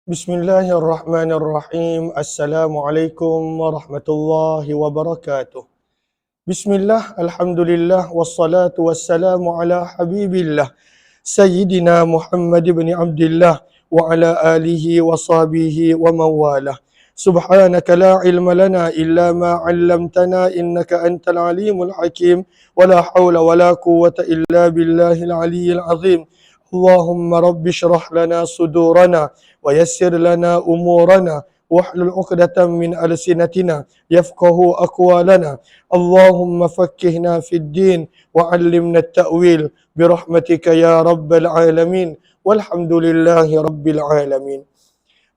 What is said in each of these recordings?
Bismillahirrahmanirrahim. Assalamualaikum warahmatullahi wabarakatuh. Bismillah, alhamdulillah, wassalatu wassalamu ala habibillah Sayyidina Muhammad ibn Abdullah wa ala alihi wa sahbihi wa mawalah. Subhanaka la ilma lana illa ma 'allamtana innaka antal alimul hakim wa la hawla wa la quwwata illa billahil aliyyil azim. Allahumma rabbi shrah lana sudurana wa yassir lana umurana wahlul 'uqdatam min alsinatina yafqahu aqwalana. Allahumma fakkihna fid din wa 'allimna at-ta'wil birahmatika ya rabbal alamin walhamdulillahi rabbil alamin.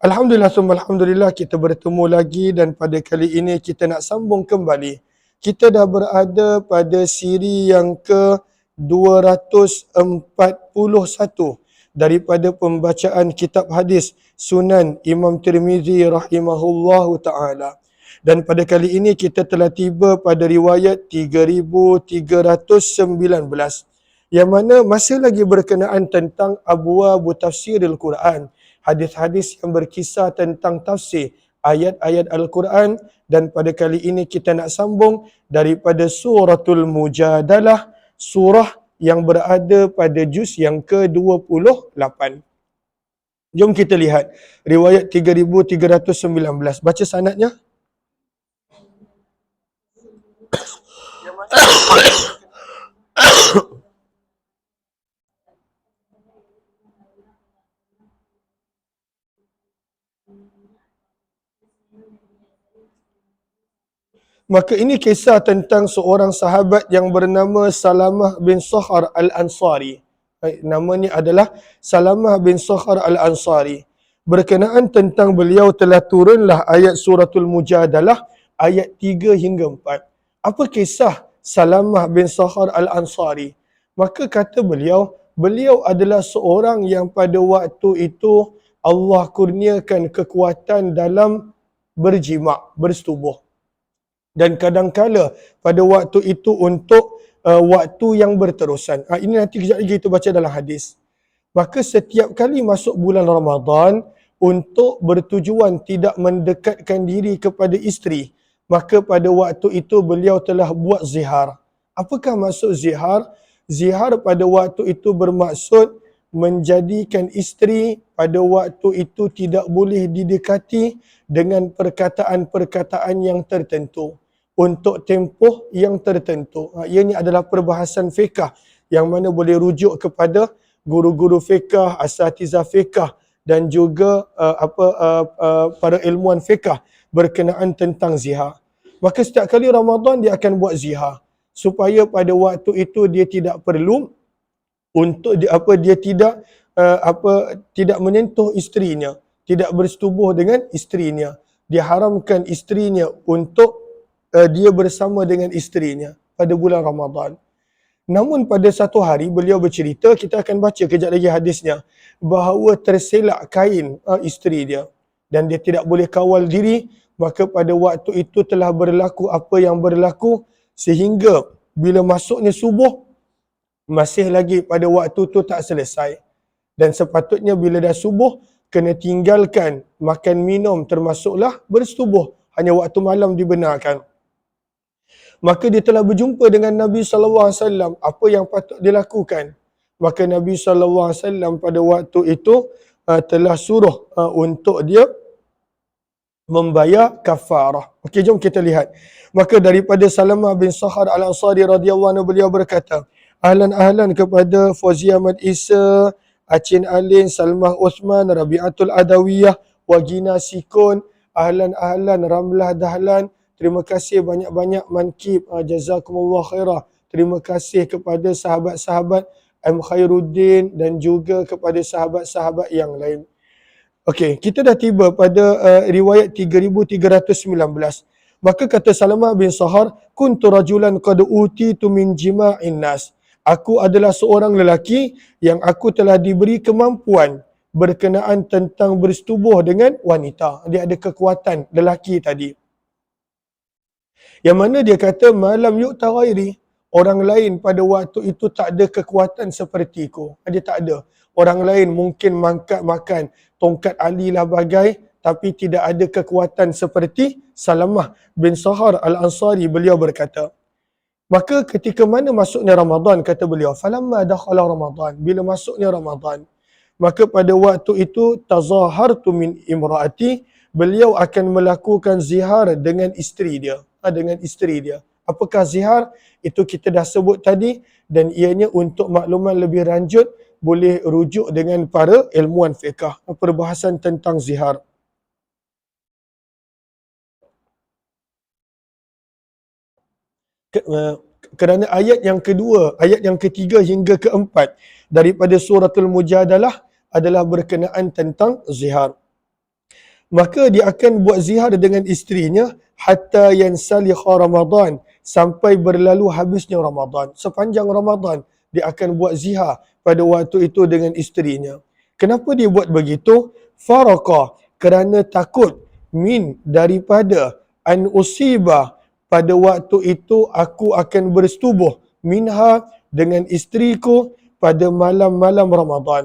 Alhamdulillah summa alhamdulillah, kita bertemu lagi dan pada kali ini kita nak sambung kembali. Kita dah berada pada siri yang ke-241 daripada pembacaan kitab hadis Sunan Imam Tirmizi rahimahullahu ta'ala. Dan pada kali ini kita telah tiba pada riwayat 3319, yang mana masih lagi berkenaan tentang abwabu tafsiril Quran, hadis-hadis yang berkisah tentang tafsir ayat-ayat Al-Quran. Dan pada kali ini kita nak sambung daripada suratul Mujadalah, surah yang berada pada juz yang ke-28. Jom kita lihat riwayat 3319. Baca sanadnya. Maka ini kisah tentang seorang sahabat yang bernama Salamah bin Sakhar al-Ansari. Namanya adalah Salamah bin Sakhar al-Ansari. Berkenaan tentang beliau telah turunlah ayat suratul Mujadalah ayat 3 hingga 4. Apa kisah Salamah bin Sakhar al-Ansari? Maka kata beliau adalah seorang yang pada waktu itu Allah kurniakan kekuatan dalam berjima', bersetubuh. Dan kadangkala pada waktu itu untuk waktu yang berterusan. Ini nanti kejap lagi kita baca dalam hadis. Maka setiap kali masuk bulan Ramadan, untuk bertujuan tidak mendekatkan diri kepada isteri, maka pada waktu itu beliau telah buat zihar. Apakah maksud zihar? Zihar pada waktu itu bermaksud menjadikan isteri pada waktu itu tidak boleh didekati dengan perkataan-perkataan yang tertentu untuk tempoh yang tertentu. Ini adalah perbahasan fiqah yang mana boleh rujuk kepada guru-guru fiqah, asatizah fiqah dan juga para ilmuwan fiqah berkenaan tentang zihar. Maka setiap kali Ramadan dia akan buat zihar supaya pada waktu itu dia tidak perlu untuk dia tidak menyentuh isterinya, tidak bersetubuh dengan isterinya. Dia haramkan isterinya untuk dia bersama dengan isterinya pada bulan Ramadan. Namun pada satu hari beliau bercerita, kita akan baca kejap lagi hadisnya, bahawa terselak kain isteri dia dan dia tidak boleh kawal diri. Maka pada waktu itu telah berlaku apa yang berlaku, sehingga bila masuknya subuh masih lagi pada waktu tu tak selesai. Dan sepatutnya bila dah subuh kena tinggalkan makan minum termasuklah bersetubuh, hanya waktu malam dibenarkan. Maka dia telah berjumpa dengan Nabi SAW, apa yang patut dilakukan. Maka Nabi SAW pada waktu itu telah suruh untuk dia membayar kafarah. Okey, jom kita lihat. Maka daripada Salamah bin Sakhar al-Ansari radhiyallahu anhu, beliau berkata, ahlan-ahlan kepada Fauzia Ahmad Isa, Acin Alin, Salmah Osman, Rabi'atul Adawiyah, Wagina Sikun, ahlan-ahlan Ramlah Dahlan. Terima kasih banyak-banyak Mankib, jazakumullah khairah. Terima kasih kepada sahabat-sahabat M. Khairuddin dan juga kepada sahabat-sahabat yang lain. Okey, kita dah tiba pada riwayat 3319. Maka kata Salamah bin Sakhar, kuntu rajulan qad utitu min jima'in nas. Aku adalah seorang lelaki yang aku telah diberi kemampuan berkenaan tentang bersetubuh dengan wanita. Dia ada kekuatan lelaki tadi. Yang mana dia kata malam yu'ta ghairi, orang lain pada waktu itu tak ada kekuatan sepertiku. Dia tak ada. Orang lain mungkin makan tongkat Ali lah bagai, tapi tidak ada kekuatan seperti Salamah bin Sahar Al-Ansari. Beliau berkata, maka ketika mana masuknya Ramadan, kata beliau, falamma dakhala Ramadan, bila masuknya Ramadan, maka pada waktu itu tazahartu min imraati, beliau akan melakukan zihar dengan isteri dia. Dengan isteri dia. Apakah zihar? Itu kita dah sebut tadi, dan ianya untuk makluman lebih lanjut boleh rujuk dengan para ilmuwan fiqh perbahasan tentang zihar. Kerana ayat yang kedua, ayat yang ketiga hingga keempat daripada suratul Mujadalah adalah berkenaan tentang zihar. Maka dia akan buat zihar dengan isterinya hatta yansalikha Ramadan, sampai berlalu habisnya Ramadan. Sepanjang Ramadan dia akan buat zihar pada waktu itu dengan isterinya. Kenapa dia buat begitu? Faraqah, kerana takut, min, daripada, an usiba, pada waktu itu aku akan bersetubuh, minha, dengan isteriku pada malam-malam Ramadan.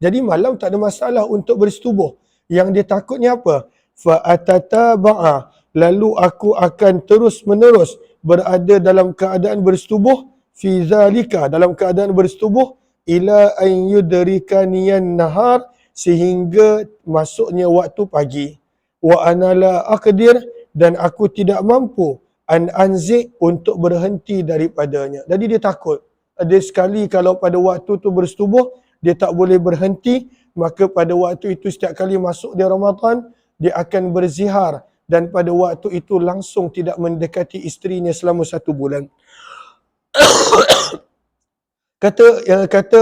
Jadi malam tak ada masalah untuk bersetubuh. Yang dia takutnya apa? Fa'atataba'a, lalu aku akan terus menerus berada dalam keadaan bersetubuh, fi zalika, dalam keadaan bersetubuh, ila an yudrikaniyan nahar, sehingga masuknya waktu pagi. Wa ana la aqdir, dan aku tidak mampu an anzik, untuk berhenti daripadanya. Jadi dia takut. Dia sekali kalau pada waktu tu bersetubuh, dia tak boleh berhenti, maka pada waktu itu setiap kali masuk di Ramadan, dia akan berzihar, dan pada waktu itu langsung tidak mendekati isterinya selama 1 bulan. Kata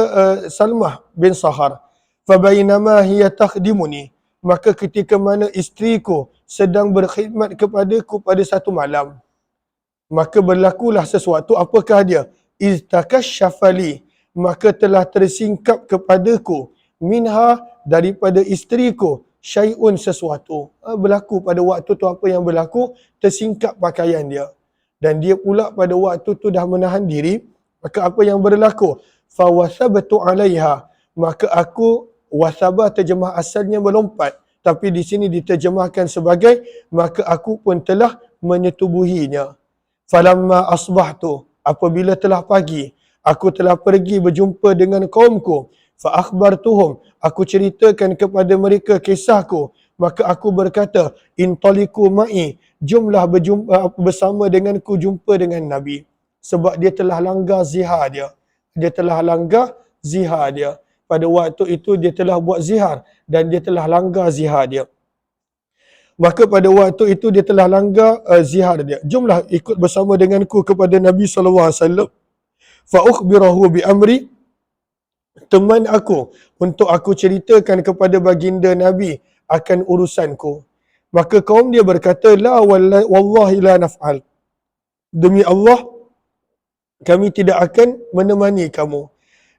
Salmah bin Sahar, fabainama hiya takhdimuni, maka ketika mana isteriku sedang berkhidmat kepadaku pada satu malam, maka berlakulah sesuatu. Apakah dia? Iztakashafali, maka telah tersingkap kepadaku, minha, daripada isteriku, syai'un, sesuatu. Berlaku pada waktu tu apa yang berlaku? Tersingkap pakaian dia. Dan dia pula pada waktu tu dah menahan diri, maka apa yang berlaku? Fawasabtu alaiha, maka aku, wasabah terjemah asalnya melompat, tapi di sini diterjemahkan sebagai maka aku pun telah menyetubuhinya. Falamma asbahtu, apabila telah pagi, aku telah pergi berjumpa dengan kaumku. Fa akhbartuhum, aku ceritakan kepada mereka kisahku. Maka aku berkata, intaliku ma'i, jumlah berjumpa bersama denganku, jumpa dengan Nabi. Sebab dia telah langgar zihar dia. Dia telah langgar zihar dia. Pada waktu itu dia telah buat zihar, dan dia telah langgar zihar dia. Maka pada waktu itu dia telah langgar zihar dia. Jumlah ikut bersama denganku kepada Nabi SAW. Fa ukhbirahu bi amri, teman aku, untuk aku ceritakan kepada baginda Nabi akan urusanku. Maka kaum dia berkata, la wallahi la naf'al, demi Allah kami tidak akan menemani kamu.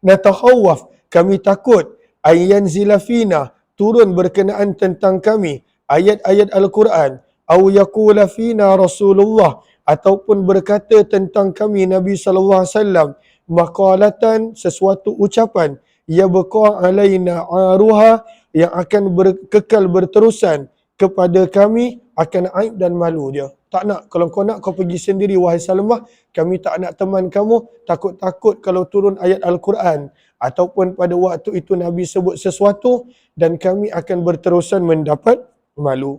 Natakhawaf, kami takut, ayyan zilafina, turun berkenaan tentang kami ayat-ayat Al-Quran, au yaqula fina Rasulullah, ataupun berkata tentang kami Nabi sallallahu alaihi wasallam, maqalatan, sesuatu ucapan, yabqa alaina aruha, yang akan kekal berterusan kepada kami akan aib dan malu dia. Tak nak, kalau kau nak kau pergi sendiri wahai Salamah, kami tak nak teman kamu, takut-takut kalau turun ayat Al-Quran, ataupun pada waktu itu Nabi sebut sesuatu dan kami akan berterusan mendapat malu.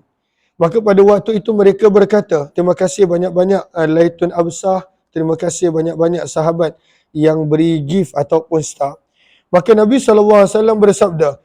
Maka pada waktu itu mereka berkata, terima kasih banyak-banyak Laitun Absah, terima kasih banyak-banyak sahabat yang beri gift ataupun star. Maka Nabi SAW bersabda,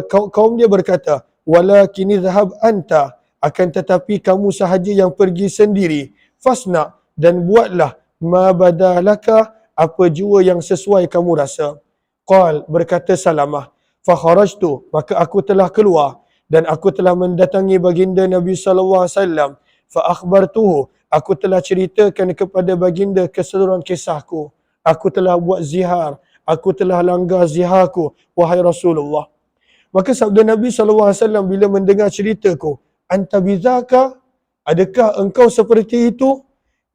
kaum dia berkata, walakini zahab anta, akan tetapi kamu sahaja yang pergi sendiri, fasna, dan buatlah ma badalaka, apa jua yang sesuai kamu rasa. Qal, berkata Salamah, fa kharajtu, maka aku telah keluar, dan aku telah mendatangi baginda Nabi SAW. Fa akhbartuhu, aku telah ceritakan kepada baginda keseluruhan kisahku. Aku telah buat zihar, aku telah langgar ziharku, wahai Rasulullah. Maka sabda Nabi SAW bila mendengar ceritaku, anta bizaka, adakah engkau seperti itu?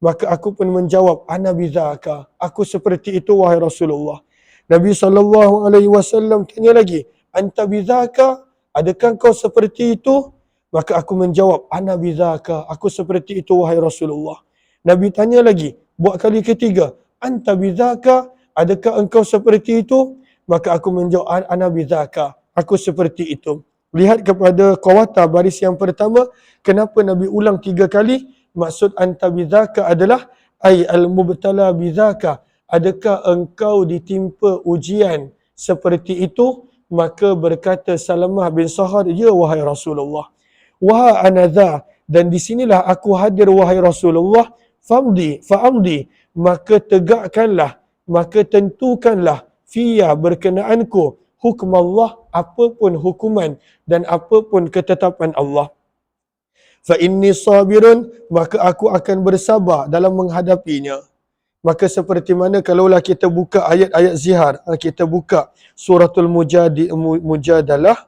Maka aku pun menjawab, ana bizaka, aku seperti itu wahai Rasulullah. Nabi SAW tanya lagi, anta bidzaka, adakah kau seperti itu? Maka aku menjawab, ana bidzaka, aku seperti itu wahai Rasulullah. Nabi tanya lagi, buat kali ketiga, anta bidzaka, adakah engkau seperti itu? Maka aku menjawab, ana bidzaka, aku seperti itu. Lihat kepada qawata baris yang pertama, kenapa Nabi ulang 3 kali? Maksud anta bidzaka adalah ay al-mubtala bidzaka, adakah engkau ditimpa ujian seperti itu? Maka berkata Salamah bin Sakhar, ya wahai Rasulullah. Wa ana dha, dan di sinilah aku hadir wahai Rasulullah. Fa'amdi, maka tegakkanlah, maka tentukanlah fiya berkenaanku hukum Allah, apapun hukuman dan apapun ketetapan Allah. Fa inni sabirun, maka aku akan bersabar dalam menghadapinya. Maka seperti mana kalaulah kita buka ayat-ayat zihar, kita buka suratul Mujadalah,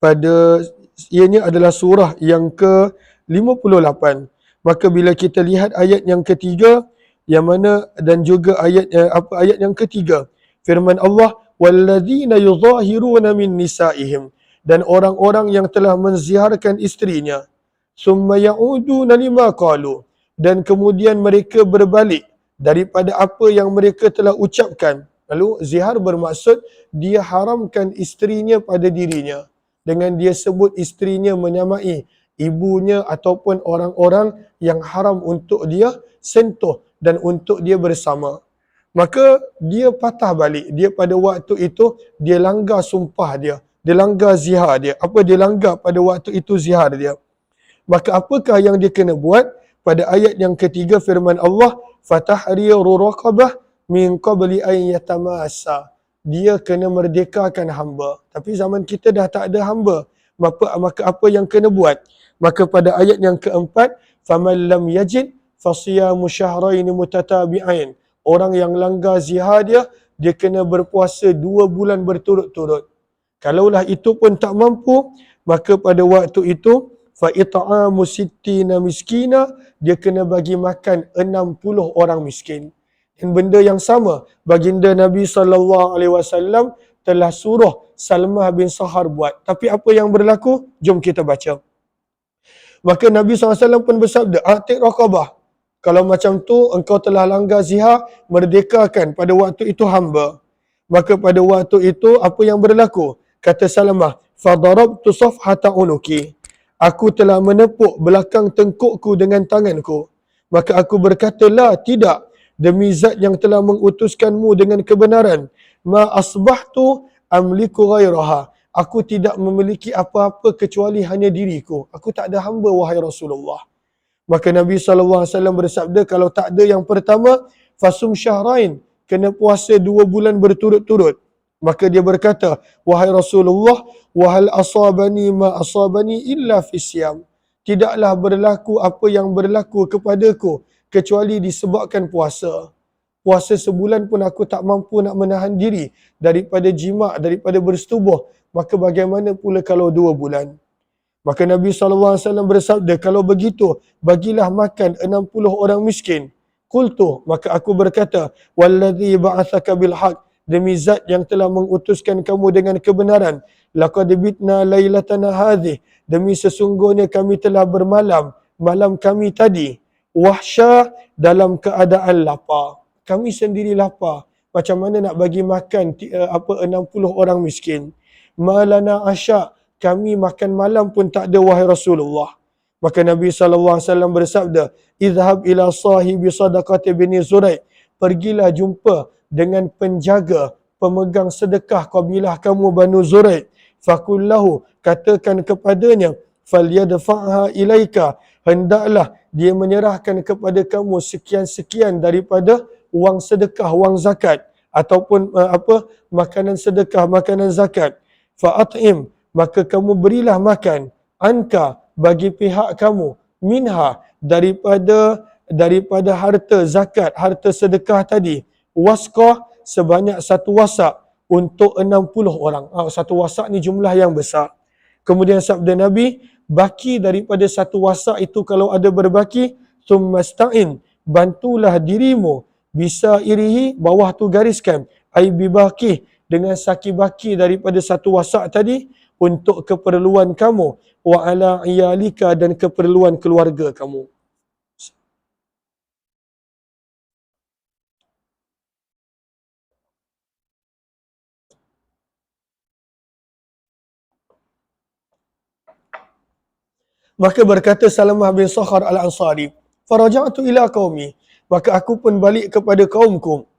pada ianya adalah surah yang ke-58. Maka bila kita lihat ayat yang ketiga, yang mana dan juga ayat yang ketiga, firman Allah, walladzina yuzahiruna min nisaihim, dan orang-orang yang telah menziharkan isterinya, summa ya'uduna lima qalu, dan kemudian mereka berbalik daripada apa yang mereka telah ucapkan. Lalu zihar bermaksud dia haramkan isterinya pada dirinya, dengan dia sebut isterinya menyamai ibunya ataupun orang-orang yang haram untuk dia sentuh dan untuk dia bersama. Maka dia patah balik. Dia pada waktu itu, dia langgar sumpah dia. Dia langgar zihar dia. Apa dia langgar pada waktu itu zihar dia? Maka apakah yang dia kena buat? Pada ayat yang ketiga firman Allah, fatahriru raqabah min qabli an yatamassa. Dia kena merdekakan hamba. Tapi zaman kita dah tak ada hamba. Maka apa yang kena buat? Maka pada ayat yang keempat, faman lam yajid fasiyamu syahrain mutatabi'ain. Orang yang langgar zihar dia kena berpuasa 2 bulan berturut-turut. Kalaulah itu pun tak mampu, maka pada waktu itu fa it'amu sittina miskina, dia kena bagi makan 60 orang miskin. Dan benda yang sama baginda Nabi SAW telah suruh Salmah bin Sakhar buat. Tapi apa yang berlaku? Jom kita baca. Maka Nabi SAW pun bersabda, atiq raqabah. Kalau macam tu engkau telah langgar zihar, merdekakan pada waktu itu hamba. Maka pada waktu itu apa yang berlaku? Kata Salamah, fadarabtu safhata unuki. Aku telah menepuk belakang tengkukku dengan tanganku. Maka aku berkata, la, tidak, demi zat yang telah mengutuskanmu dengan kebenaran. Ma asbahtu amliku ghairaha. Aku tidak memiliki apa-apa kecuali hanya diriku. Aku tak ada hamba wahai Rasulullah. Maka Nabi SAW bersabda, kalau tak ada yang pertama, fasum syahrain, kena puasa 2 bulan berturut-turut. Maka dia berkata, wahai Rasulullah, wahal asabani ma asabani illa fisyam. Tidaklah berlaku apa yang berlaku kepadaku kecuali disebabkan puasa. Puasa sebulan pun aku tak mampu nak menahan diri daripada jima', daripada bersetubuh. Maka bagaimana pula kalau 2 bulan? Maka Nabi SAW bersabda, kalau begitu, bagilah makan 60 orang miskin. Qultu, maka aku berkata, walladhi ba'athaka bilhaq, demi zat yang telah mengutuskan kamu dengan kebenaran. Laqad bitna lailatana hadhih, demi sesungguhnya kami telah bermalam, malam kami tadi. Wahsya, dalam keadaan lapar. Kami sendiri lapar. Macam mana nak bagi makan 60 orang miskin? Malana asya, kami makan malam pun tak ada wahai Rasulullah. Maka Nabi SAW bersabda, idhab ila sahibi sadaqati bini Zuraid, pergilah jumpa dengan penjaga pemegang sedekah kabilah kamu Banu Zuraid. Fakullahu, katakan kepadanya, falyadfa'ha ilaika, hendaklah dia menyerahkan kepada kamu sekian-sekian daripada wang sedekah, wang zakat, ataupun makanan sedekah, makanan zakat. Fa'at'im, maka kamu berilah makan, anka, bagi pihak kamu, minha, daripada harta zakat, harta sedekah tadi, wasqah, sebanyak 1 wasak untuk 60 orang. Satu wasak ni jumlah yang besar. Kemudian sabda Nabi, baki daripada 1 wasak itu kalau ada berbaki, thummasta'in, bantulah dirimu bisa irihi, bawah tu gariskan, ai bibaqih, dengan saki-baki daripada satu wasak tadi, untuk keperluan kamu, wa ala iyalika, dan keperluan keluarga kamu. Maka berkata Salamah bin Sakhar al-Ansari, faraja'tu ila qaumi, maka aku pun balik kepada kaumku.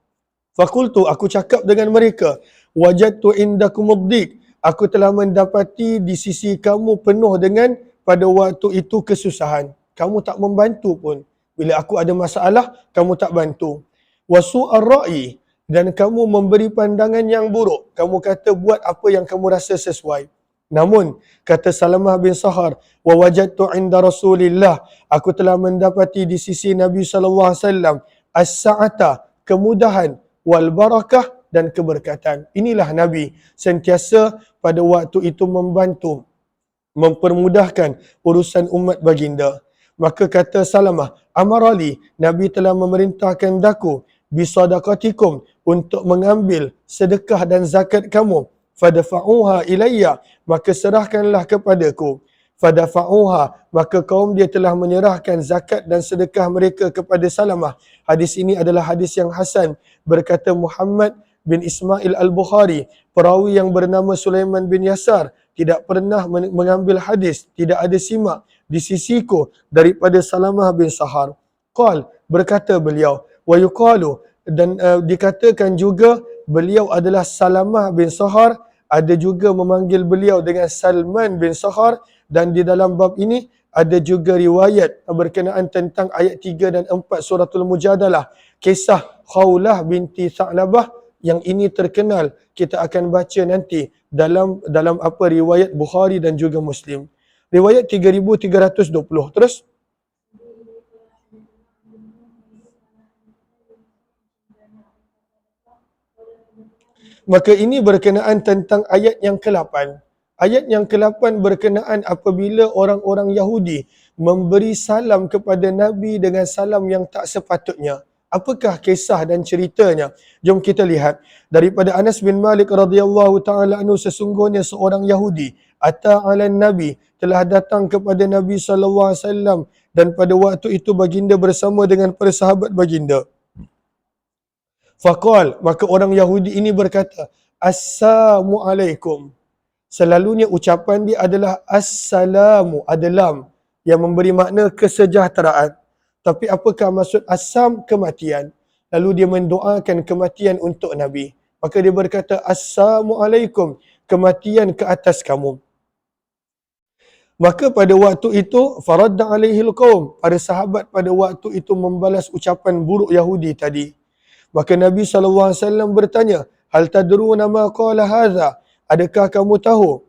Fakultu, aku cakap dengan mereka, wajadtu indakum ad-dhiq, aku telah mendapati di sisi kamu penuh dengan pada waktu itu kesusahan. Kamu tak membantu pun. Bila aku ada masalah, kamu tak bantu. Wasu'ar ra'i, dan kamu memberi pandangan yang buruk. Kamu kata buat apa yang kamu rasa sesuai. Namun, kata Salamah bin Sahar, wa wajadtu inda Rasulillah, aku telah mendapati di sisi Nabi sallallahu alaihi wasallam as-sa'ata, kemudahan, wal barakah, dan keberkatan. Inilah Nabi sentiasa pada waktu itu membantu, mempermudahkan urusan umat baginda. Maka kata Salamah, amarali, Nabi telah memerintahkan daku, bisadaqatikum, untuk mengambil sedekah dan zakat kamu, fadafa'uha ilayya, maka serahkanlah kepadaku. Fadafa'uha, maka kaum dia telah menyerahkan zakat dan sedekah mereka kepada Salamah. Hadis ini adalah hadis yang hasan. Berkata Muhammad bin Ismail al-Bukhari, perawi yang bernama Sulaiman bin Yasar tidak pernah mengambil hadis, tidak ada simak di sisiku daripada Salamah bin Sahar. Qal, berkata beliau, wa yuqalu, dan dikatakan juga beliau adalah Salamah bin Sahar, ada juga memanggil beliau dengan Salman bin Sahar, dan di dalam bab ini ada juga riwayat berkenaan tentang ayat 3 dan 4 suratul Mujadalah, kisah Khawlah binti Tha'labah, yang ini terkenal, kita akan baca nanti dalam apa riwayat Bukhari dan juga Muslim. Riwayat 3320. Terus maka ini berkenaan tentang ayat yang ke-8. Ayat yang ke-8 berkenaan apabila orang-orang Yahudi memberi salam kepada Nabi dengan salam yang tak sepatutnya. Apakah kisah dan ceritanya? Jom kita lihat. Daripada Anas bin Malik radhiyallahu taala anhu, sesungguhnya seorang Yahudi ata'alan Nabi, telah datang kepada Nabi sallallahu alaihi wasallam, dan pada waktu itu baginda bersama dengan para sahabat baginda. Faqal, maka orang Yahudi ini berkata, Assalamu alaikum. Selalunya ucapan dia adalah Assalamu, ada lam yang memberi makna kesejahteraan. Tapi apakah maksud Assam? Kematian. Lalu dia mendoakan kematian untuk Nabi. Maka dia berkata, Assalamu alaikum, kematian ke atas kamu. Maka pada waktu itu, faradda alaihil qaum, para sahabat pada waktu itu membalas ucapan buruk Yahudi tadi. Maka Nabi SAW bertanya, hal tadruna ma qala hadha? Adakah kamu tahu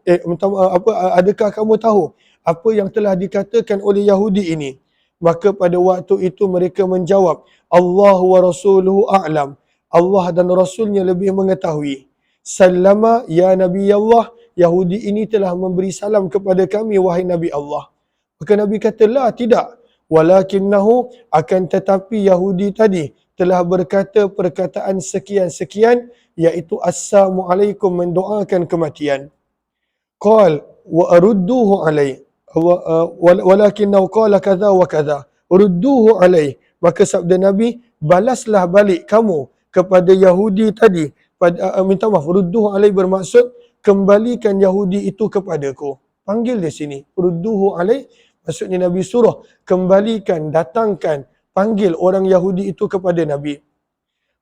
adakah kamu tahu apa yang telah dikatakan oleh Yahudi ini? Maka pada waktu itu mereka menjawab, Allah wa rasuluhu a'lam, Allah dan Rasulnya lebih mengetahui. Sallama ya Nabi Allah, Yahudi ini telah memberi salam kepada kami, wahai Nabi Allah. Maka Nabi kata, la, tidak. Walakinnahu, akan tetapi Yahudi tadi telah berkata perkataan sekian-sekian, iaitu Assalamu alaikum, mendoakan kematian. Qal wa arudduhu alai, walakinnahu qala kadha wa kadha, rudduhu alai, maka sabda Nabi, balaslah balik kamu kepada Yahudi tadi, minta maaf, rudduhu alai bermaksud kembalikan Yahudi itu kepadaku. Panggil di sini, rudduhu alai, maksudnya Nabi suruh kembalikan, datangkan, panggil orang Yahudi itu kepada Nabi.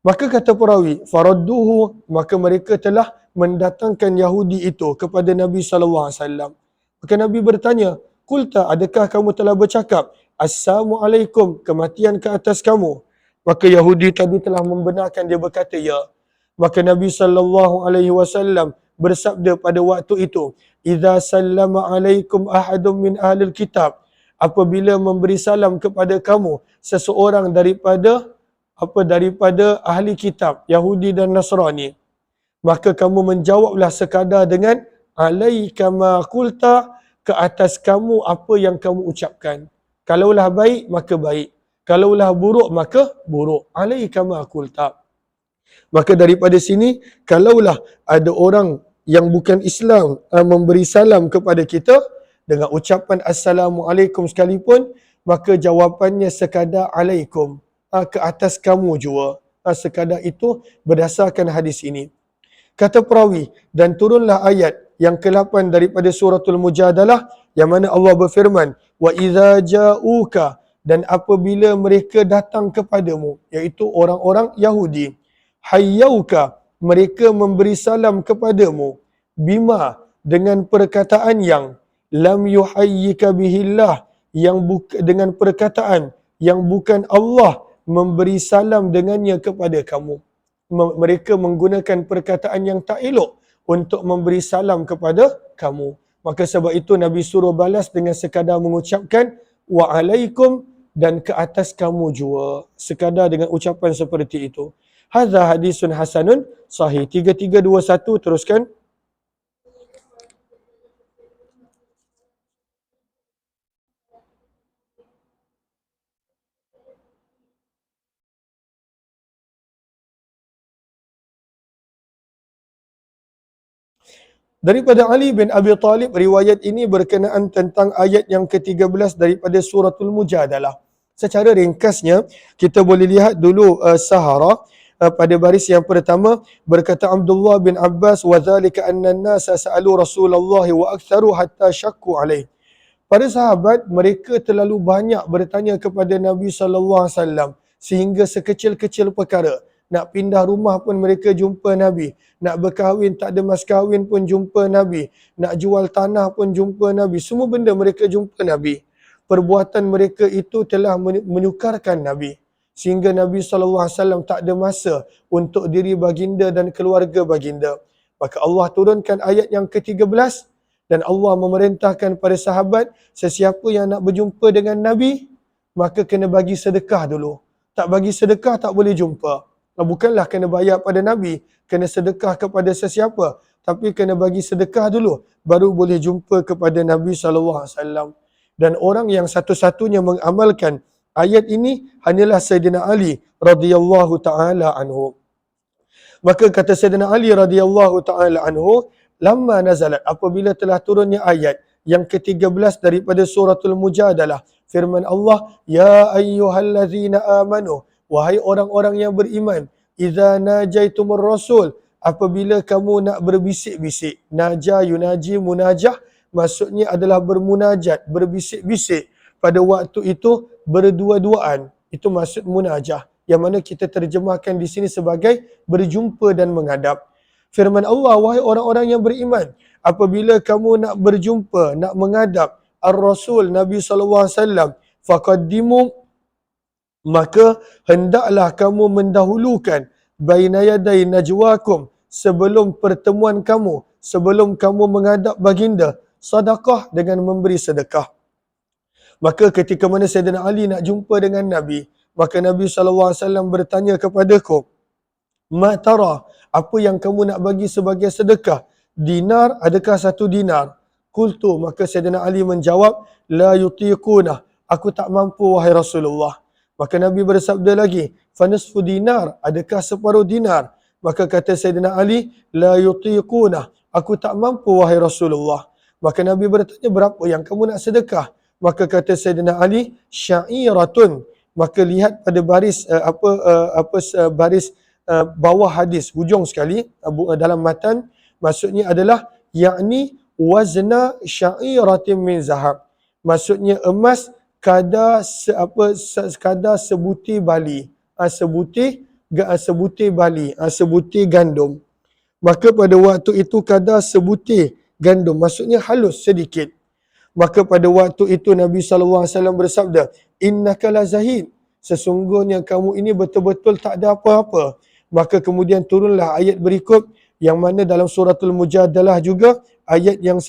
Maka kata perawi, faradduhu, maka mereka telah mendatangkan Yahudi itu kepada Nabi SAW. Maka Nabi bertanya, kulta, adakah kamu telah bercakap, Assalamualaikum, kematian ke atas kamu? Maka Yahudi tadi telah membenarkan, dia berkata, ya. Maka Nabi SAW bersabda pada waktu itu, idza sallama alaikum ahadun min ahlil kitab, apabila memberi salam kepada kamu seseorang daripada ahli kitab, Yahudi dan Nasrani, maka kamu menjawablah sekadar dengan alaika ma qulta, ke atas kamu apa yang kamu ucapkan. Kalaulah baik, maka baik. Kalaulah buruk maka buruk. Alaika ma qulta. Maka daripada sini, kalaulah ada orang yang bukan Islam memberi salam kepada kita dengan ucapan Assalamualaikum sekalipun, maka jawapannya sekadar alaikum, ke atas kamu jua. Sekadar itu berdasarkan hadis ini. Kata perawi, dan turunlah ayat yang ke-8 daripada suratul Mujadalah yang mana Allah berfirman, wa idza ja'uka, dan apabila mereka datang kepadamu, iaitu orang-orang Yahudi, hayyauka, mereka memberi salam kepadamu, bima, dengan perkataan yang lam yuhayyika bihillah, yang dengan perkataan yang bukan Allah memberi salam dengannya kepada kamu. Mereka menggunakan perkataan yang tak elok untuk memberi salam kepada kamu. Maka sebab itu Nabi suruh balas dengan sekadar mengucapkan wa'alaikum, dan ke atas kamu jua. Sekadar dengan ucapan seperti itu. Hadza hadisun hasanun sahih. 3321 teruskan. Daripada Ali bin Abi Talib, riwayat ini berkenaan tentang ayat yang ke-13 daripada suratul Mujadalah. Secara ringkasnya, kita boleh lihat dulu Sahara pada baris yang pertama, berkata Abdullah bin Abbas, wa dhalika anna an-nasa sa'alu Rasulullah wa aktharu hatta syakku alaih. Para sahabat, mereka terlalu banyak bertanya kepada Nabi SAW sehingga sekecil-kecil perkara. Nak pindah rumah pun mereka jumpa Nabi. Nak berkahwin, tak ada mas kahwin pun jumpa Nabi. Nak jual tanah pun jumpa Nabi. Semua benda mereka jumpa Nabi. Perbuatan mereka itu telah menyukarkan Nabi. Sehingga Nabi SAW tak ada masa untuk diri baginda dan keluarga baginda. Maka Allah turunkan ayat yang ke-13 dan Allah memerintahkan pada sahabat, sesiapa yang nak berjumpa dengan Nabi, maka kena bagi sedekah dulu. Tak bagi sedekah tak boleh jumpa. Bukanlah kena bayar pada Nabi, kena sedekah kepada sesiapa, tapi kena bagi sedekah dulu, baru boleh jumpa kepada Nabi SAW. Dan orang yang satu-satunya mengamalkan ayat ini hanyalah Sayyidina Ali radhiyallahu ta'ala anhu. Maka kata Sayyidina Ali radhiyallahu ta'ala anhu, lamma nazalat, apabila telah turunnya ayat yang ke-13 daripada suratul Mujadalah, firman Allah, ya ayyuhallazina amanu, wahai orang-orang yang beriman, idza najaitumur rasul, apabila kamu nak berbisik-bisik. Naja yunaji munajah, maksudnya adalah bermunajat, berbisik-bisik. Pada waktu itu berdua-duaan, itu maksud munajah, yang mana kita terjemahkan di sini sebagai berjumpa dan menghadap. Firman Allah, wahai orang-orang yang beriman, apabila kamu nak berjumpa, nak menghadap ar-rasul Nabi SAW, faqaddimu, maka hendaklah kamu mendahulukan baina yaday najwakum, sebelum pertemuan kamu, sebelum kamu menghadap baginda, sedekah, dengan memberi sedekah. Maka ketika mana Sayyidina Ali nak jumpa dengan Nabi, maka Nabi SAW bertanya kepadaku, ma tara, apa yang kamu nak bagi sebagai sedekah? Dinar, adakah 1 dinar? Qultu, maka Sayyidina Ali menjawab, la yutiquna, aku tak mampu wahai Rasulullah. Maka Nabi bersabda lagi, fanisfu dinar, adakah separuh dinar? Maka kata Sayyidina Ali, la yutiquna, aku tak mampu wahai Rasulullah. Maka Nabi bertanya, berapa yang kamu nak sedekah? Maka kata Sayyidina Ali, sya'iratun. Maka lihat pada baris baris bawah hadis, hujung sekali dalam matan, maksudnya adalah yakni wazna sya'iratin min zahab. Maksudnya emas kadar kadar sebutir bali, sebutir bali, sebutir gandum. Maka pada waktu itu kadar sebutir gandum, maksudnya halus sedikit. Maka pada waktu itu Nabi SAW bersabda, innaka la zahid, sesungguhnya kamu ini betul-betul tak ada apa-apa. Maka kemudian turunlah ayat berikut, yang mana dalam suratul Mujadalah juga, ayat yang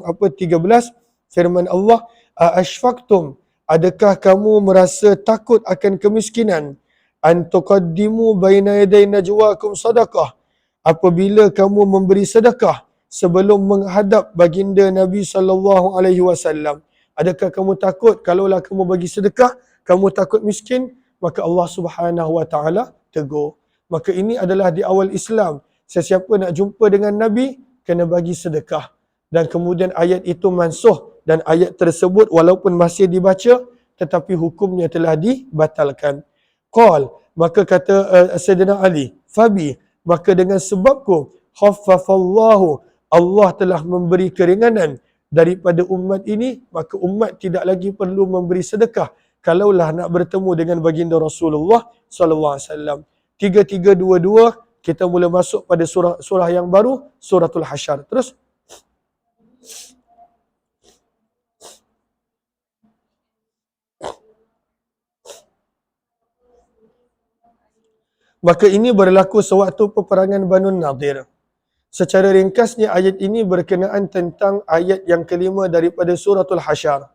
13, firman Allah, ashfaqtum, adakah kamu merasa takut akan kemiskinan, an tuqaddimu baina yaday najwakum sadaqah, apabila kamu memberi sedekah sebelum menghadap baginda Nabi SAW. Adakah kamu takut kalaulah kamu bagi sedekah, kamu takut miskin, maka Allah Subhanahu wa taala tegur. Maka ini adalah di awal Islam. Sesiapa nak jumpa dengan Nabi, kena bagi sedekah. Dan kemudian ayat itu mansuh, dan ayat tersebut walaupun masih dibaca, tetapi hukumnya telah dibatalkan. Qal, maka kata Sayyidina Ali, Fabi, maka dengan sebabku, khaffafallahu, Allah telah memberi keringanan daripada umat ini, maka umat tidak lagi perlu memberi sedekah kalaulah nak bertemu dengan baginda Rasulullah sallallahu alaihi wasallam. 3322 kita mula masuk pada surah yang baru, suratul Hasyr. Terus maka ini berlaku sewaktu peperangan Banu Nadir. Secara ringkasnya ayat ini berkenaan tentang ayat yang kelima daripada suratul Hasyr.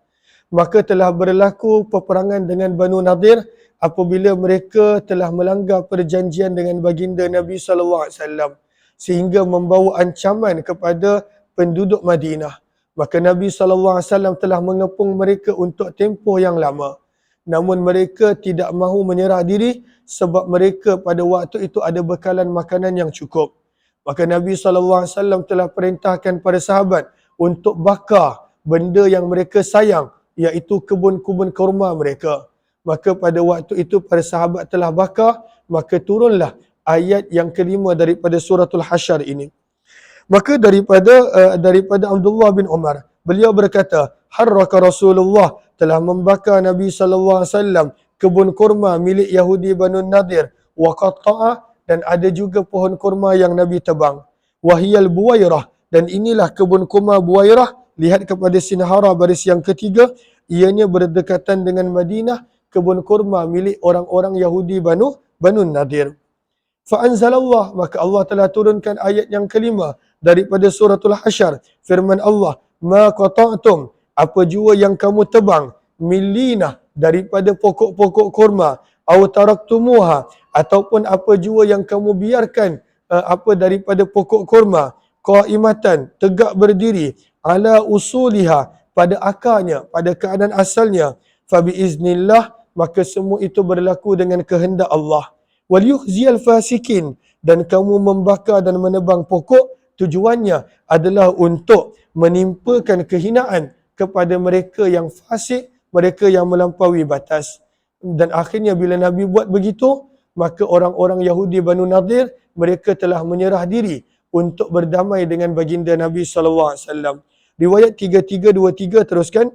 Maka telah berlaku peperangan dengan Banu Nadir apabila mereka telah melanggar perjanjian dengan baginda Nabi sallallahu alaihi wasallam sehingga membawa ancaman kepada penduduk Madinah. Maka Nabi sallallahu alaihi wasallam telah mengepung mereka untuk tempoh yang lama. Namun mereka tidak mahu menyerah diri sebab mereka pada waktu itu ada bekalan makanan yang cukup. Maka Nabi SAW telah perintahkan para sahabat untuk bakar benda yang mereka sayang, iaitu kebun-kebun kurma mereka. Maka pada waktu itu para sahabat telah bakar, maka turunlah ayat yang kelima daripada suratul Hasyr ini. Maka daripada Abdullah bin Umar, beliau berkata, harraka Rasulullah, telah membakar Nabi SAW kebun kurma milik Yahudi Banu Nadir, wa qatta'a, dan ada juga pohon kurma yang Nabi tebang. Wahiyal Buwairah, dan inilah kebun kurma Buwairah, lihat kepada sinhara baris yang ketiga, ianya berdekatan dengan Madinah, kebun kurma milik orang-orang Yahudi Banu Nadir. Fa'anzalallah, maka Allah telah turunkan ayat yang kelima daripada suratul Hasyr. Firman Allah, ma qata'tum, apa jua yang kamu tebang, millinah, daripada pokok-pokok kurma, au taraktumuha, ataupun apa jua yang kamu biarkan apa daripada pokok kurma, qaimatan, tegak berdiri, ala usuliha, pada akarnya, pada keadaan asalnya, fa biiznillah, maka semua itu berlaku dengan kehendak Allah. Wal yukhziyal fasikin, dan kamu membakar dan menebang pokok, tujuannya adalah untuk menimpakan kehinaan kepada mereka yang fasik, mereka yang melampaui batas. Dan akhirnya bila Nabi buat begitu, maka orang-orang Yahudi Banu Nadir, mereka telah menyerah diri untuk berdamai dengan baginda Nabi SAW. Riwayat 3323 teruskan.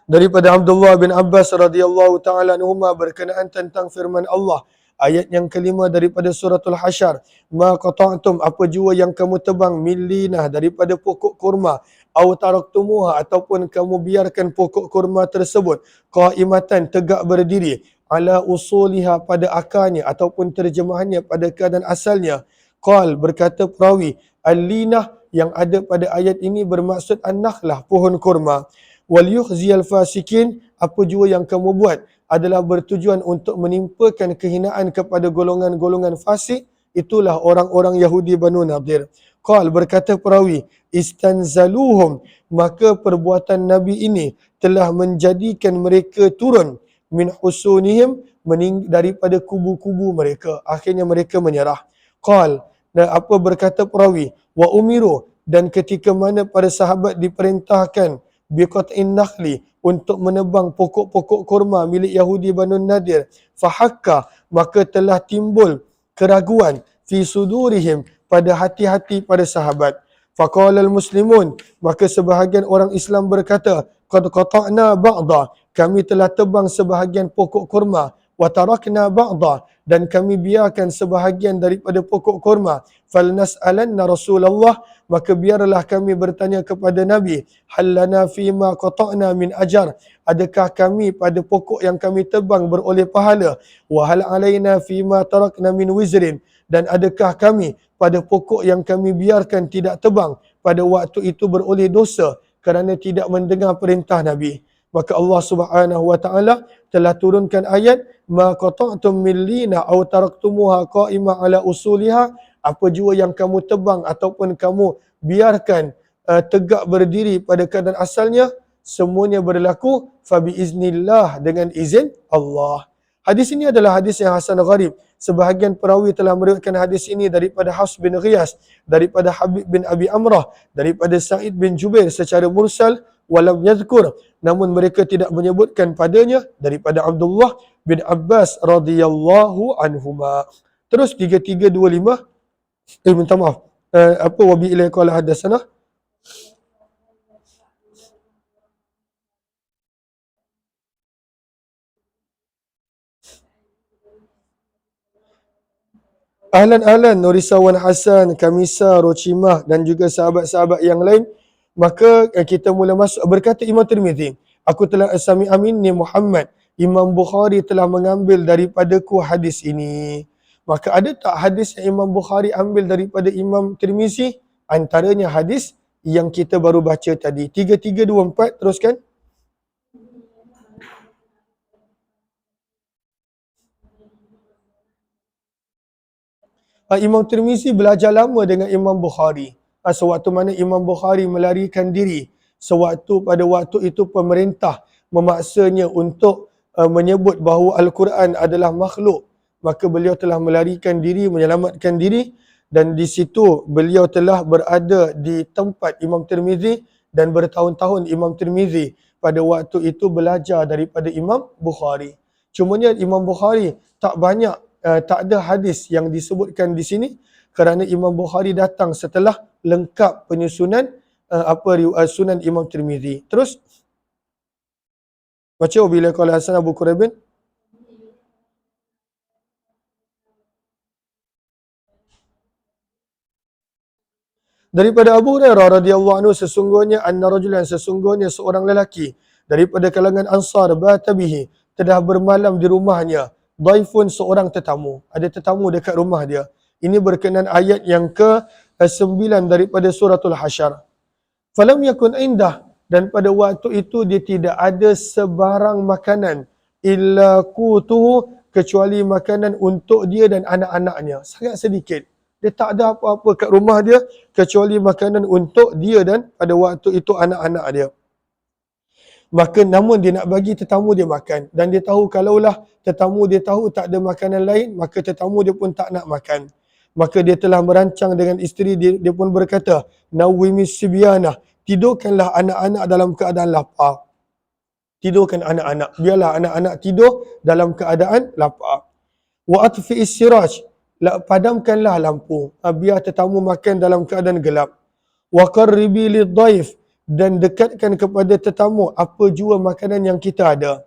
Daripada Abdullah bin Abbas radhiyallahu taala anhuma berkenaan tentang firman Allah, ayat yang kelima daripada suratul Hasyr, ma qata'tum, apa jua yang kamu tebang, millinah, daripada pokok kurma, au taraktumuha, ataupun kamu biarkan pokok kurma tersebut, qaimatan, tegak berdiri, ala usuliha, pada akarnya, ataupun terjemahannya pada keadaan asalnya. Qal, berkata perawi, al-linah yang ada pada ayat ini bermaksud an-nakhlah, pohon kurma. Wal yukhziyal fasikin, apa jua yang kamu buat adalah bertujuan untuk menimpakan kehinaan kepada golongan-golongan fasik, itulah orang-orang Yahudi Banu Nadir. Qal, berkata perawi, istanzaluhum, maka perbuatan Nabi ini telah menjadikan mereka turun, min husunihim, daripada kubu-kubu mereka. Akhirnya mereka menyerah. Qal, dan apa berkata perawi, wa umiru, dan ketika mana para sahabat diperintahkan biqat'in nakhli, untuk menebang pokok-pokok kurma milik Yahudi Banu Nadir, fahakka, maka telah timbul keraguan, fi sudurihim, pada hati-hati pada sahabat. Faqala al-muslimun, maka sebahagian orang Islam berkata, qad qata'na ba'da, kami telah tebang sebahagian pokok kurma, wa tarakna ba'da, dan kami biarkan sebahagian daripada pokok kurma. Falnas'alanna Rasulullah, maka biarlah kami bertanya kepada Nabi, hallana fima qata'na min ajar, adakah kami pada pokok yang kami tebang beroleh pahala, wa hal alaina fima tarakna min wizrin, dan adakah kami pada pokok yang kami biarkan tidak tebang pada waktu itu beroleh dosa kerana tidak mendengar perintah Nabi. Maka Allah Subhanahu wa taala telah turunkan ayat ma qata'tum min lina aw taraktumuha qa'imah ala usuliha, apa jua yang kamu tebang ataupun kamu biarkan tegak berdiri pada keadaan asalnya, semuanya berlaku fa biiznillah, dengan izin Allah. Hadis ini adalah hadis yang hasan gharib. Sebahagian perawi telah meriwayatkan hadis ini daripada Hafs bin Ghiyas, daripada Habib bin Abi Amrah, daripada Sa'id bin Jubair secara mursal walam yazkur, namun mereka tidak menyebutkan padanya daripada Abdullah bin Abbas radhiyallahu anhuma. Terus 3325 minta maaf. Apa wabi ilai qala hadatsana. Ahlan Nurisawan Hasan, Kamisa, Rochimah dan juga sahabat-sahabat yang lain. Maka kita mula masuk. Berkata Imam Tirmizi, aku telah sami aminni Muhammad, Imam Bukhari telah mengambil daripadaku hadis ini. Maka ada tak hadis yang Imam Bukhari ambil daripada Imam Tirmizi? Antaranya hadis yang kita baru baca tadi. 3324, teruskan. Imam Tirmizi belajar lama dengan Imam Bukhari. Sewaktu mana Imam Bukhari melarikan diri, sewaktu pada waktu itu pemerintah memaksanya untuk menyebut bahawa Al-Quran adalah makhluk, maka beliau telah melarikan diri, menyelamatkan diri, dan di situ beliau telah berada di tempat Imam Tirmizi, dan bertahun-tahun Imam Tirmizi pada waktu itu belajar daripada Imam Bukhari. Cumanya Imam Bukhari tak ada hadis yang disebutkan di sini kerana Imam Bukhari datang setelah lengkap penyusunan Sunan Imam Tirmizi. Terus baca bila qala Hasan Abu Quraibin. Daripada Abu Hurairah radhiyallahu anhu, sesungguhnya seorang lelaki daripada kalangan Ansar bata bihi, telah bermalam di rumahnya, daifun, seorang tetamu, ada tetamu dekat rumah dia. Ini berkenaan ayat yang ke-9 daripada suratul Hasyr. Falam yakun indah, dan pada waktu itu dia tidak ada sebarang makanan illa qutuhu, kecuali makanan untuk dia dan anak-anaknya, sangat sedikit. Dia tak ada apa-apa kat rumah dia kecuali makanan untuk dia dan pada waktu itu anak-anak dia. Maka namun dia nak bagi tetamu dia makan, dan dia tahu kalaulah tetamu dia tahu tak ada makanan lain, maka tetamu dia pun tak nak makan. Maka dia telah merancang dengan isteri dia, dia pun berkata, nawwimi sibyanah, tidurkanlah anak-anak dalam keadaan lapar. Tidurkan anak-anak, biarlah anak-anak tidur dalam keadaan lapar. Wa atfi'is siraj, padamkanlah lampu, biar tetamu makan dalam keadaan gelap. Wa qarribi lidhaif, dan dekatkan kepada tetamu apa jua makanan yang kita ada.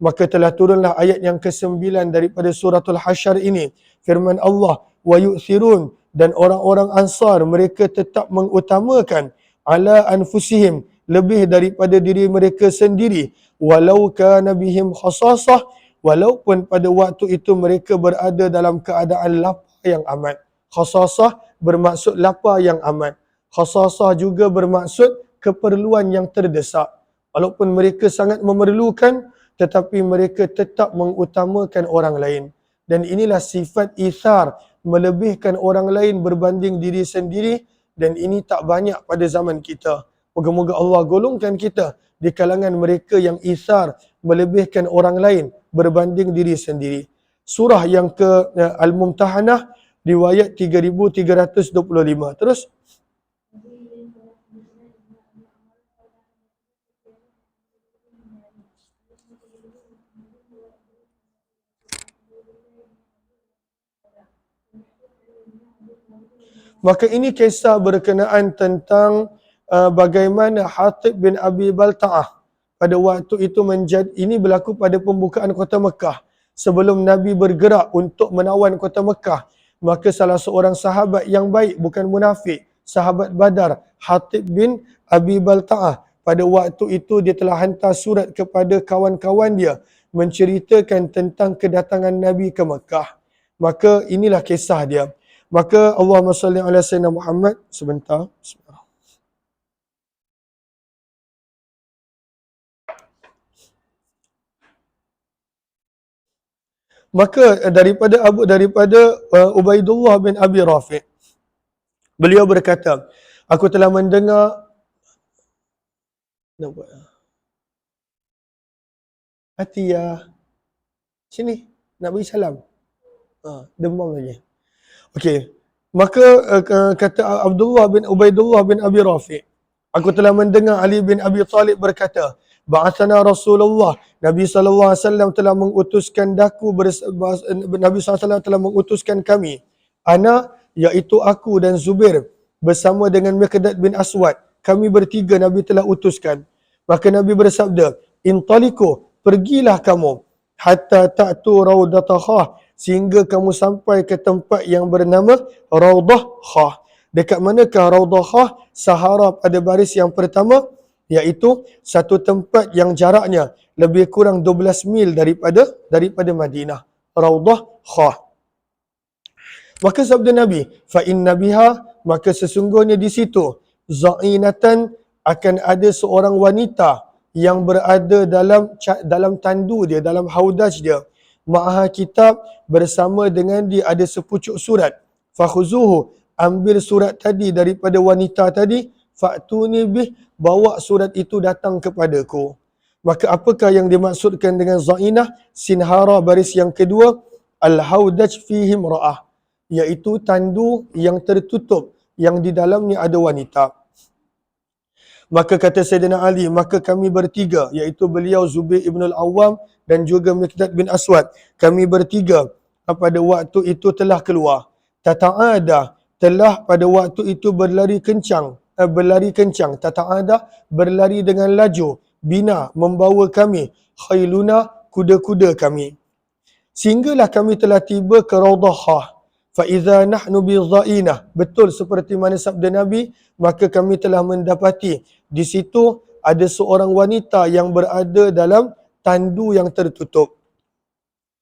Maka telah turunlah ayat yang ke-9 daripada suratul Hasyr ini. Firman Allah, wa yu'thirun, dan orang-orang Ansar mereka tetap mengutamakan ala anfusihim, lebih daripada diri mereka sendiri, walau kana bihim khasasah, walaupun pada waktu itu mereka berada dalam keadaan lapar yang amat. Khasasah bermaksud lapar yang amat. Khasasah juga bermaksud keperluan yang terdesak. Walaupun mereka sangat memerlukan, tetapi mereka tetap mengutamakan orang lain. Dan inilah sifat ithar, melebihkan orang lain berbanding diri sendiri, dan ini tak banyak pada zaman kita. Moga-moga Allah golongkan kita di kalangan mereka yang ithar, melebihkan orang lain berbanding diri sendiri. Surah yang ke Al-Mumtahanah, riwayat 3325. Terus maka ini kisah berkenaan tentang bagaimana Hatib bin Abi Balta'ah pada waktu itu ini berlaku pada pembukaan kota Mekah. Sebelum Nabi bergerak untuk menawan kota Mekah, maka salah seorang sahabat yang baik, bukan munafik, sahabat Badar, Hatib bin Abi Balta'ah, pada waktu itu dia telah hantar surat kepada kawan-kawan dia menceritakan tentang kedatangan Nabi ke Mekah. Maka inilah kisah dia. Maka Allahumma salli ala sayyidina Muhammad. Sebentar. Maka daripada Ubaidullah bin Abi Rafi', beliau berkata, aku telah mendengar, nak buat hati ya, sini nak bagi salam, demam lagi. Okey, maka kata Ubaidullah bin Abi Rafi', aku telah mendengar Ali bin Abi Talib berkata, ba'athana Rasulullah, Nabi SAW telah mengutuskan Nabi SAW telah mengutuskan kami, ana, iaitu aku dan Zubair, bersama dengan Miqdad bin Aswad, kami bertiga Nabi telah utuskan. Maka Nabi bersabda, intaliku, pergilah kamu, hatta ta'tu raudatah Khah, sehingga kamu sampai ke tempat yang bernama Raudah Khah. Dekat manakah Raudah Khah? Sahara pada baris yang pertama, iaitu satu tempat yang jaraknya lebih kurang 12 mil daripada Madinah. Raudah Khah. Maka sabda Nabi, fa inna biha, maka sesungguhnya di situ, za'inatan, akan ada seorang wanita yang berada dalam tandu dia, dalam haudaj dia, ma'aha kitab, bersama dengan dia ada sepucuk surat, fakhuzuhu, ambil surat tadi daripada wanita tadi, fa'tuni bih, bawa surat itu datang kepadaku. Maka apakah yang dimaksudkan dengan za'inah? Sinhara baris yang kedua, al-haudaj fihi imra'ah, iaitu tandu yang tertutup, yang di dalamnya ada wanita. Maka kata Sayyidina Ali, maka kami bertiga, iaitu beliau, Zubair ibn al-Awwam dan juga Miqdad bin Aswad, kami bertiga pada waktu itu telah keluar. Tata'ada, telah pada waktu itu berlari kencang. Tata'ada, berlari dengan laju. Bina, membawa kami. Khailuna, kuda-kuda kami. Sehinggalah kami telah tiba ke Raudah Khah. Fa'idha nahnu biza'inah. Betul seperti mana sabda Nabi, maka kami telah mendapati di situ ada seorang wanita yang berada dalam tandu yang tertutup.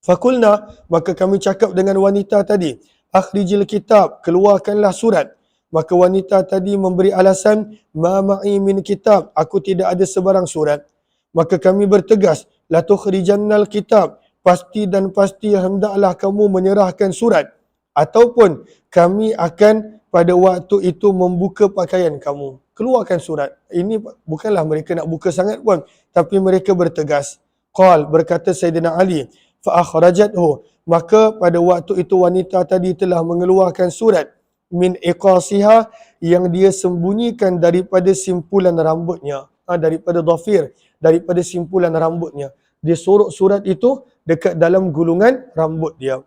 Fakulna, maka kami cakap dengan wanita tadi, akhrijil kitab, keluarkanlah surat. Maka wanita tadi memberi alasan, ma ma'i min kitab, aku tidak ada sebarang surat. Maka kami bertegas, la tukhrijannal kitab, pasti dan pasti hendaklah kamu menyerahkan surat, ataupun kami akan pada waktu itu membuka pakaian kamu. Keluarkan surat. Ini bukanlah mereka nak buka sangat pun, tapi mereka bertegas. Qal, berkata Sayyidina Ali, fa akhrajathu, maka pada waktu itu wanita tadi telah mengeluarkan surat, min iqasiha, yang dia sembunyikan daripada simpulan rambutnya, daripada dhafir, daripada simpulan rambutnya. Dia sorok surat itu dekat dalam gulungan rambut dia.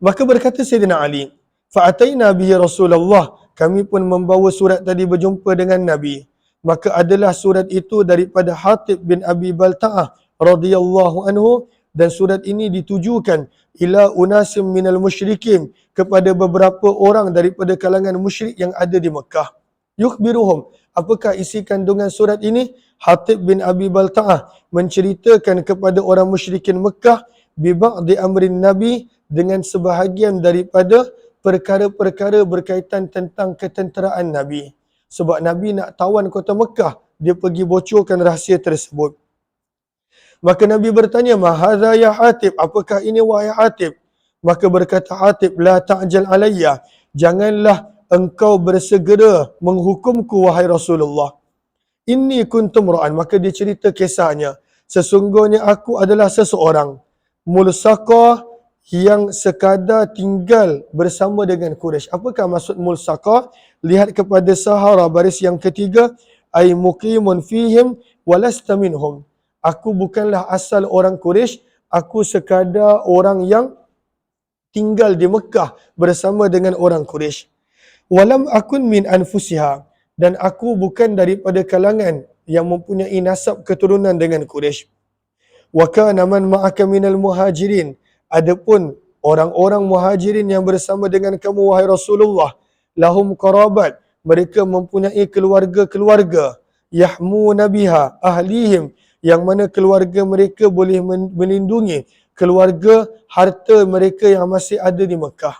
Maka berkata Sayyidina Ali, fa'ataina bihi Rasulullah, kami pun membawa surat tadi berjumpa dengan Nabi. Maka adalah surat itu daripada Hatib bin Abi Balta'ah radhiyallahu anhu, dan surat ini ditujukan ila unasim minal musyrikin, kepada beberapa orang daripada kalangan musyrik yang ada di Mekah. Yukhbiruhum, apakah isi kandungan surat ini? Hatib bin Abi Balta'ah menceritakan kepada orang musyrikin Mekah bi ba'di amrin Nabi, dengan sebahagian daripada perkara-perkara berkaitan tentang ketenteraan Nabi. Sebab Nabi nak tawan kota Mekah, dia pergi bocorkan rahsia tersebut. Maka Nabi bertanya, mahadha ya Hatib, apakah ini wahai Hatib? Maka berkata Hatib, la ta'jal alayya, janganlah engkau bersegera menghukumku wahai Rasulullah. Inni kuntum ra'an, maka dia cerita kisahnya. Sesungguhnya aku adalah seseorang mulsaqah, yang sekadar tinggal bersama dengan Quraisy. Apakah maksud mulsaqah? Lihat kepada Sahara baris yang ketiga, ay muqimun fihim walasta minhum. Aku bukanlah asal orang Quraisy, aku sekadar orang yang tinggal di Mekah bersama dengan orang Quraisy. Walam akun min anfusiha, dan aku bukan daripada kalangan yang mempunyai nasab keturunan dengan Quraisy. Wa kana man ma'aka minal muhajirin, adapun orang-orang muhajirin yang bersama dengan kamu wahai Rasulullah, lahum qarabat, mereka mempunyai keluarga-keluarga, yahmuna biha ahlihim, yang mana keluarga mereka boleh melindungi keluarga harta mereka yang masih ada di Mekah.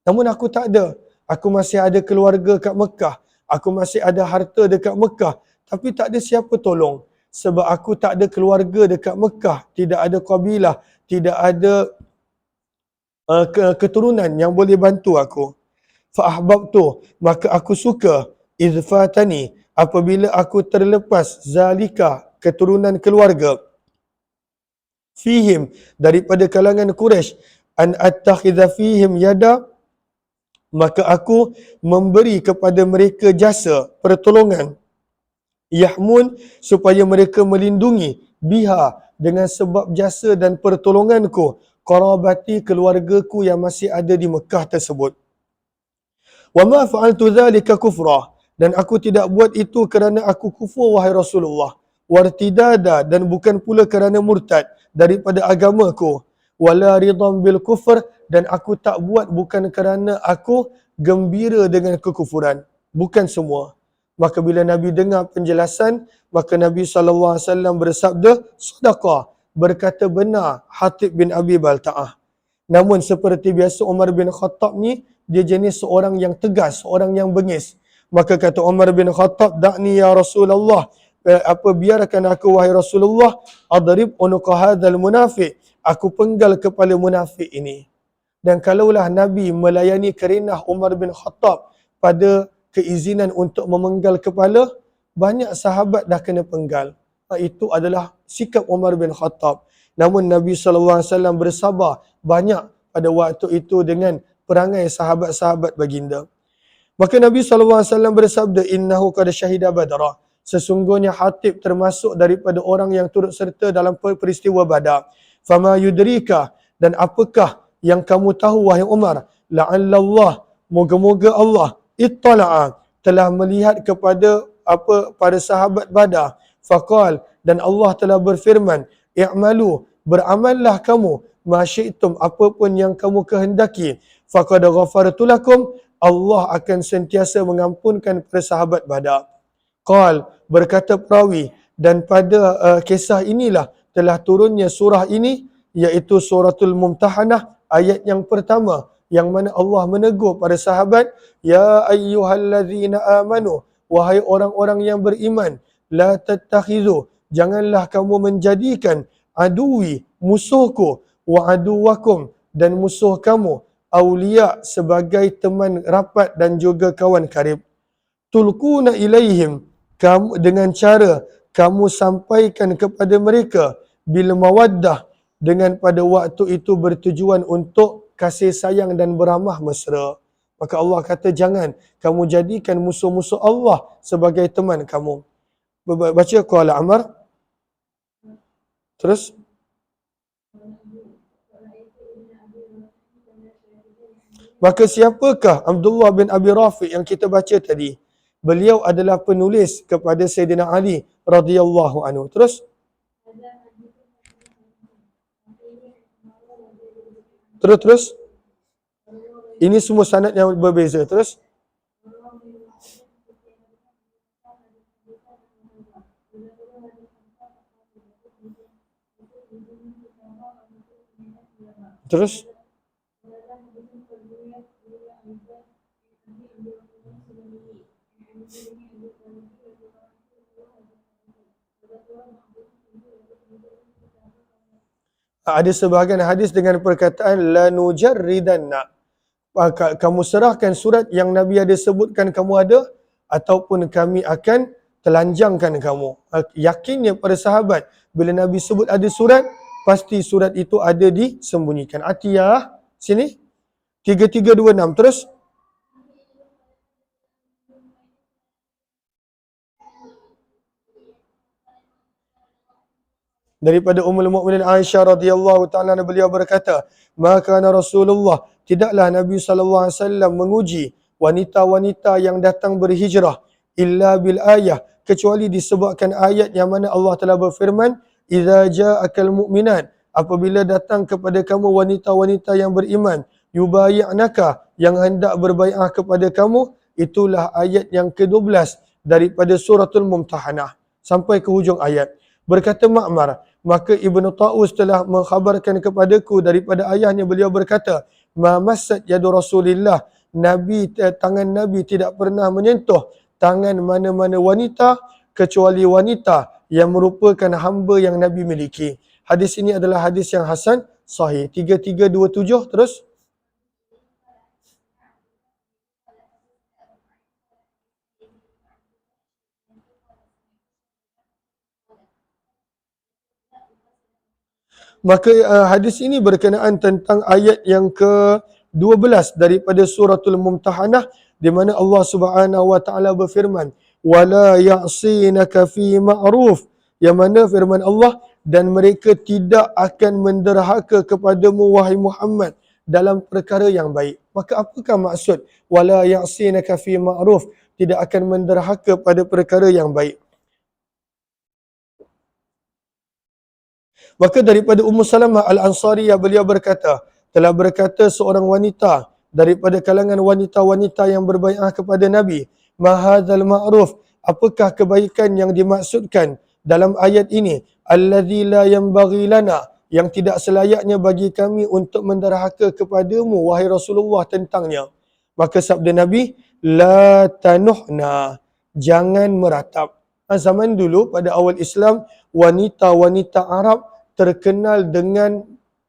Namun aku tak ada. Aku masih ada keluarga kat Mekah. Aku masih ada harta dekat Mekah. Tapi tak ada siapa tolong. Sebab aku tak ada keluarga dekat Mekah. Tidak ada kabilah. tidak ada keturunan yang boleh bantu aku. Fa ahbabtu, maka aku suka, izfatani, apabila aku terlepas zalika, keturunan keluarga, fihim, daripada kalangan Quraisy, an attakhidha fihim yada, maka aku memberi kepada mereka jasa pertolongan, yahmun, supaya mereka melindungi, biha, dengan sebab jasa dan pertolonganku, qarabati, keluargaku yang masih ada di Mekah tersebut. Wa ma fa'altu dhalika kufra, dan aku tidak buat itu kerana aku kufur, wahai Rasulullah. Wartidada, dan bukan pula kerana murtad daripada agamaku. Wala ridam bil kufr, dan aku tak buat bukan kerana aku gembira dengan kekufuran. Bukan semua. Maka bila Nabi dengar penjelasan, maka Nabi SAW bersabda, sadaqah, berkata benar Hatib bin Abi Balta'ah. Namun seperti biasa Umar bin Khattab ni, dia jenis seorang yang tegas, seorang yang bengis. Maka kata Umar bin Khattab, da'ni ya Rasulullah, biarkan aku wahai Rasulullah, adrib unuqa hadzal munafiq, aku penggal kepala munafik ini. Dan kalaulah Nabi melayani kerenah Umar bin Khattab pada keizinan untuk memenggal kepala, banyak sahabat dah kena penggal. Itu adalah sikap Umar bin Khattab. Namun Nabi SAW bersabar banyak pada waktu itu dengan perangai sahabat-sahabat baginda. Maka Nabi SAW bersabda, innahu qad syahida badra, sesungguhnya Hatib termasuk daripada orang yang turut serta dalam peristiwa Badar. Fama yudrika, dan apakah yang kamu tahu wahai Umar, la'allallah, moga-moga Allah, ittala'a, telah melihat kepada pada sahabat Badar. Faqal, dan Allah telah berfirman, i'malu, beramallah kamu, ma syi'tum, apapun yang kamu kehendaki, faqad ghafartu lakum, Allah akan sentiasa mengampunkan kepada sahabat Badar. Qal, berkata perawi, dan pada kisah inilah telah turunnya surah ini, iaitu suratul Mumtahanah, ayat yang pertama, yang mana Allah menegur pada sahabat, ya ayyuhallazina amanu, wahai orang-orang yang beriman, la tattakhizu, janganlah kamu menjadikan aduwi, musuhku, wa aduwakum, dan musuh kamu, awliya, sebagai teman rapat dan juga kawan karib. Tulquna ilaihim, kamu dengan cara kamu sampaikan kepada mereka, bil mawaddah, dengan pada waktu itu bertujuan untuk kasih sayang dan beramah mesra. Maka Allah kata jangan kamu jadikan musuh-musuh Allah sebagai teman kamu. Baca qala Amr. Terus maka siapakah Abdullah bin Abi Rafiq yang kita baca tadi? Beliau adalah penulis kepada Sayyidina Ali radhiyallahu anhu. Terus ini semua sanad yang berbeza. Terus ada sebahagian hadis dengan perkataan la nujarridanna, kamu serahkan surat yang Nabi ada sebutkan kamu ada, ataupun kami akan telanjangkan kamu. Yakinnya para sahabat, bila Nabi sebut ada surat, pasti surat itu ada disembunyikan. Atiyah, sini 3326. Terus daripada Ummul Mukminin Aisyah radhiyallahu taala beliau berkata, maka Rasulullah, tidaklah Nabi SAW menguji wanita-wanita yang datang berhijrah illa bil ayah, kecuali disebabkan ayat yang mana Allah telah berfirman, idza ja'akal mu'minat, apabila datang kepada kamu wanita-wanita yang beriman, yubayi'naka, yang hendak berbai'ah kepada kamu. Itulah ayat yang ke-12 daripada suratul Mumtahanah sampai ke hujung ayat. Berkata Ma'mar, maka Ibnu Taus telah mengkhabarkan kepadaku daripada ayahnya, beliau berkata, ma massat yadu Rasulillah, tangan Nabi tidak pernah menyentuh tangan mana-mana wanita kecuali wanita yang merupakan hamba yang Nabi miliki. Hadis ini adalah hadis yang hasan sahih. 3327 terus. Maka hadis ini berkenaan tentang ayat yang ke-12 daripada suratul Mumtahanah, di mana Allah Subhanahu wa taala berfirman, "Wala ya'sinaka fi ma'ruf." Yang mana firman Allah, dan mereka tidak akan menderhaka kepadamu wahai Muhammad dalam perkara yang baik. Maka apakah maksud wala ya'sinaka fi ma'ruf? Tidak akan menderhaka pada perkara yang baik. Maka daripada Ummu Salamah Al-Ansariyah, beliau berkata, telah berkata seorang wanita daripada kalangan wanita-wanita yang berbaiat kepada Nabi, "Ma hadzal ma'ruf?" Apakah kebaikan yang dimaksudkan dalam ayat ini? "Allazi la yanbaghi lana." Yang tidak selayaknya bagi kami untuk menderhaka kepadamu wahai Rasulullah tentangnya. Maka sabda Nabi, "La tanuhna." Jangan meratap. Zaman dulu pada awal Islam, wanita-wanita Arab terkenal dengan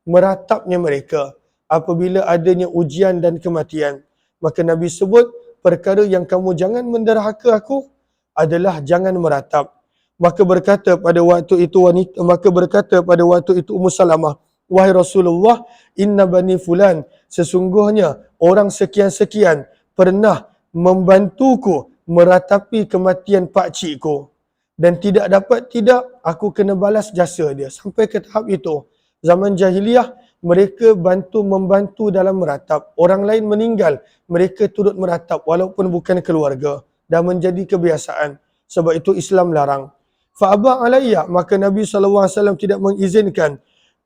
meratapnya mereka apabila adanya ujian dan kematian. Maka Nabi sebut, perkara yang kamu jangan menderhaka aku adalah jangan meratap. Maka berkata pada waktu itu Ummu Salamah, "Wahai Rasulullah, inna bani fulan, sesungguhnya orang sekian-sekian pernah membantuku meratapi kematian pakcikku. Dan tidak aku kena balas jasa dia." Sampai ke tahap itu. Zaman jahiliah, mereka membantu dalam meratap. Orang lain meninggal, mereka turut meratap walaupun bukan keluarga. Dan menjadi kebiasaan. Sebab itu Islam larang. Fa'aba alayya, maka Nabi SAW tidak mengizinkan.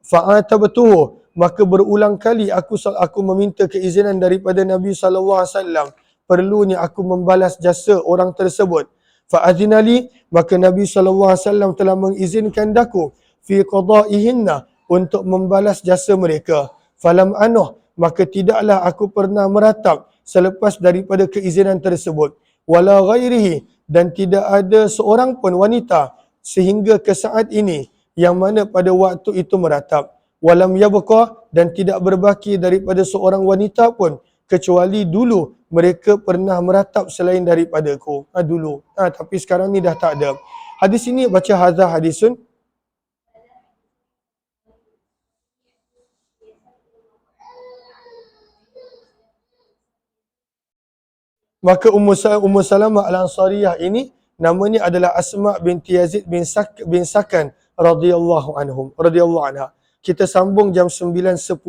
Fa'atabtuhu, maka berulang kali aku meminta keizinan daripada Nabi SAW. Perlunya aku membalas jasa orang tersebut. Fa'adhinali, maka Nabi SAW telah mengizinkan daku fi qada'ihinna, untuk membalas jasa mereka. Falam anuh, maka tidaklah aku pernah meratap selepas daripada keizinan tersebut. Wala ghairihi, dan tidak ada seorang pun wanita sehingga ke saat ini yang mana pada waktu itu meratap. Walam yabqa, dan tidak berbaki daripada seorang wanita pun kecuali dulu mereka pernah meratap selain daripadaku. Dulu. Tapi sekarang ni dah tak ada. Hadis ini baca hadza hadisun. Maka Ummu Salamah Al-Ansariyah ini namanya adalah Asma binti Yazid bin Sakan radhiyallahu anha. Kita sambung jam 9.10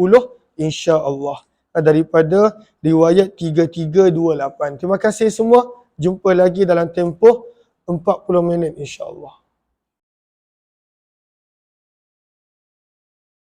insya-Allah daripada riwayat 3328. Terima kasih semua. Jumpa lagi dalam tempoh 40 minit insya-Allah.